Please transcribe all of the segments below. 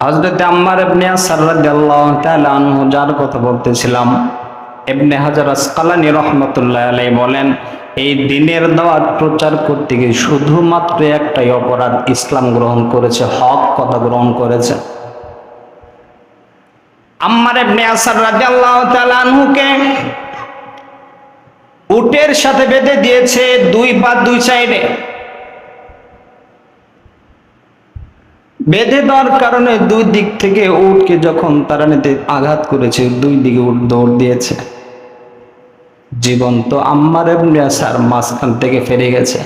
হযরত আম্মার ইবনে ইয়াসির রাদিয়াল্লাহু তাআলা আনহু যার কথা বলতেছিলাম, ইবনে হাজার আসকালানী রাহমাতুল্লাহি আলাইহি বলেন, এই দ্বীনের দাওয়াত প্রচার করতে গিয়ে শুধুমাত্র একটাই অপরাধ, ইসলাম গ্রহণ করেছে, হক কথা গ্রহণ করেছে। আম্মার ইবনে ইয়াসির রাদিয়াল্লাহু তাআলা আনহুকে উটের সাথে বেঁধে দিয়েছে, দুই পা দুই সাইডে বেঁধে দেওয়ার কারণে দুই দিক থেকে উটকে যখন তাড়ানিতে আঘাত করেছে, দুই দিকে উট দৌড় দিয়েছে। জীবন্ত আম্মার ইবনে ইয়াসির মাঝখান থেকে ফিরে গেছে।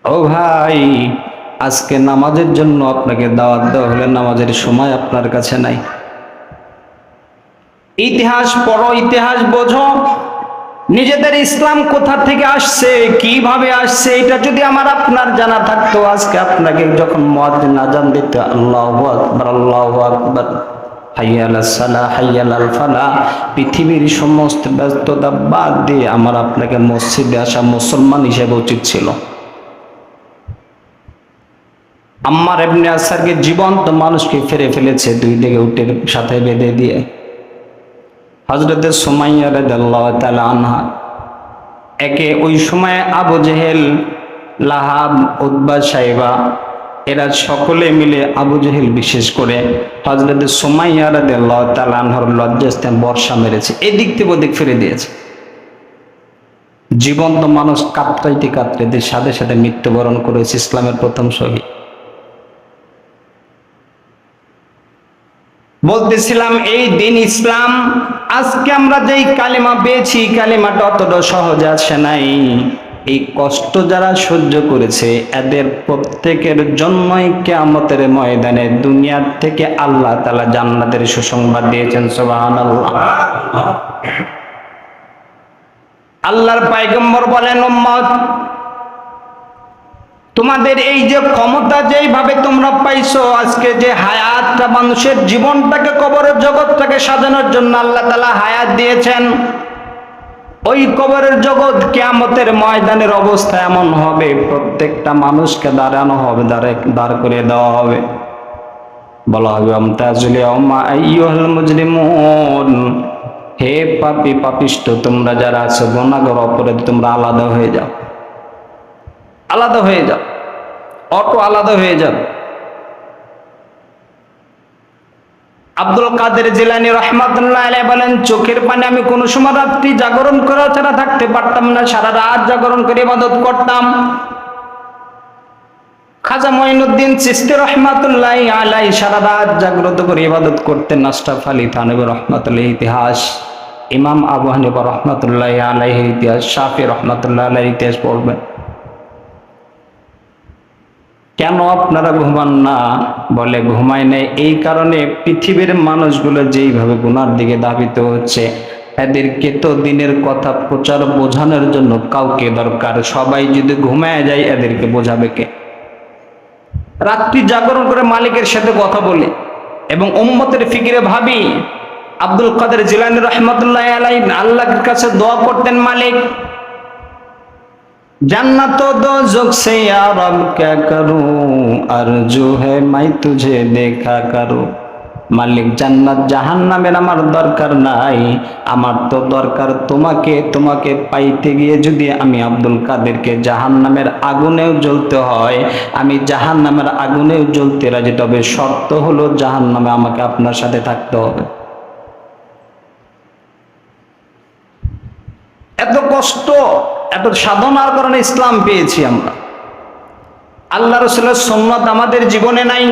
ও ভাই, আজকে নামাজের জন্য আপনাকে দাওয়াত দেওয়া হলে নামাজের সময় আপনার কাছে নাই। ইতিহাস পড়ো, ইতিহাস বোঝো, নিজেদের ইসলাম কোথা থেকে আসছে, কিভাবে আসছে, এটা যদি আমার আপনার জানা থাকতো, আজকে আপনাকে যখন মুয়াজ্জিন আযান দিতে আল্লাহু আকবার আল্লাহু আকবার হাইয়া আলাস সালাহ হাইয়া আলাল ফালাহ, পৃথিবীর সমস্ত ব্যস্ততা বাদ দিয়ে আমার আপনাকে মসজিদে আসা মুসলমান হিসেবে উচিত ছিল। আম্মার ইবনে ইয়াসিরকে জীবন্ত মানুষকে ফিরে ফেলেছে দুই দিকে উটের সাথে বেঁধে দিয়ে। হযরত সুমাইয়া রাদিয়াল্লাহু তাআলা আনহা, একে ওই সময় আবু জেহেল, লাহাব, উতবা, সাইবা, এরা সকলে মিলে আবু জেহেল বিশেষ করে হযরত সুমাইয়া রাদিয়াল্লাহু তাআলা আনহার লজ্জাস্থানে বর্ষা মেরেছে, এদিক থেকে ওদিক ফিরে দিয়েছে। জীবন্ত মানুষ কাঁদতে কাঁদতে সাথে সাথে মৃত্যুবরণ করেছে, ইসলামের প্রথম শহীদ। বলতেছিলাম এই দিন ইসলাম, আজকে আমরা যেই কালেমা পেয়েছি, কালেমাটা অতটা সহজ আসে নাই। এই কষ্ট যারা সহ্য করেছে, এদের প্রত্যেকের জন্যই কিয়ামতের ময়দানে দুনিয়ার থেকে আল্লাহ তাআলা জান্নাতের সুসংবাদ দিয়েছেন। সুবহানাল্লাহ। আল্লাহর পয়গম্বর বলেন, উম্মত, তোমাদের এই যে ক্ষমতা যেইভাবে তোমরা পাইছো, আজকে যে হায়াতটা, মানুষের জীবনটাকে, কবরের জগৎটাকে সাজানোর জন্য আল্লাহ তাআলা হায়াত দিয়েছেন, ওই কবরের জগৎ কিয়ামতের ময়দানের অবস্থা এমন হবে, প্রত্যেকটা মানুষকে দাঁড়ানো হবে, দাঁড় করে দেওয়া হবে, বলা হবে আমতাজুল ইয়াউমা আইয়ুহাল মুজরিমুন, হে পাপী পাপিষ্ঠ তোমরা যারা আছো, গুনাহগার, অপরাধ, তোমরা আলাদা হয়ে যাও, আলাদা হয়ে যাও, অটো আলাদা হয়ে যাও। আব্দুল কাদের জিলানী রাহমাতুল্লাহি আলাইহি বলেন, চোখের পানি আমি কোন সময় রাত্রি জাগরণ করা ছাড়া থাকতে পারতাম না, সারা রাত জাগরণ করে ইবাদত করতাম। খাজা মঈনুদ্দিন চিশতি রাহমাতুল্লাহি আলাইহি সারা রাত জাগ্রত করে ইবাদত করতেন। আশরাফ আলী থানভী রাহমাতুল্লাহি ইতিহাস, ইমাম আবু হানিফা রাহমাতুল্লাহি আলাইহি ইতিহাস, শাফি রাহমাতুল্লাহি আলাইহি ইতিহাস পড়বেন। কেন আপনারা ঘুমান না? বলে ঘুমায় নাই এই কারণে, পৃথিবীর মানুষগুলো যেইভাবে গুনার দিকে ধাবিত হচ্ছে, এদেরকে তো দিনের কথা প্রচার বোঝানোর জন্য কাউকে দরকার। সবাই যদি ঘুমায় যায়, এদেরকে বোঝাবে কে? রাত্রি জাগরণ করে মালিকের সাথে কথা বলে এবং উম্মতের ফিকিরে ভাবি, আব্দুল কাদের জিলানী রাহমাতুল্লাহি আলাইহি আল্লাহর কাছে দোয়া করতেন, মালিক जन्नत दोज़ख से या रब क्या करूं, अर्जू है मैं तुझे देखा करूं। মালিক, জান্নাত জাহান্নামের আমার দরকার নাই, আমার তো দরকার তোমাকে। তোমাকে পাইতে গিয়ে যদি আমি আব্দুল কাদেরকে জাহান্নামের আগুনেও জ্বলতে হয়, আমি জাহান্নামের আগুনেও জ্বলতে রাজি, তবে শর্ত হলো জাহান্নামে আমাকে আপনার সাথে থাকতে হবে। এত কষ্ট, এত সাধনার কারণে ইসলাম পেয়েছি আমরা। আল্লাহ রাসূলের সুন্নাত আমাদের জীবনে নাই।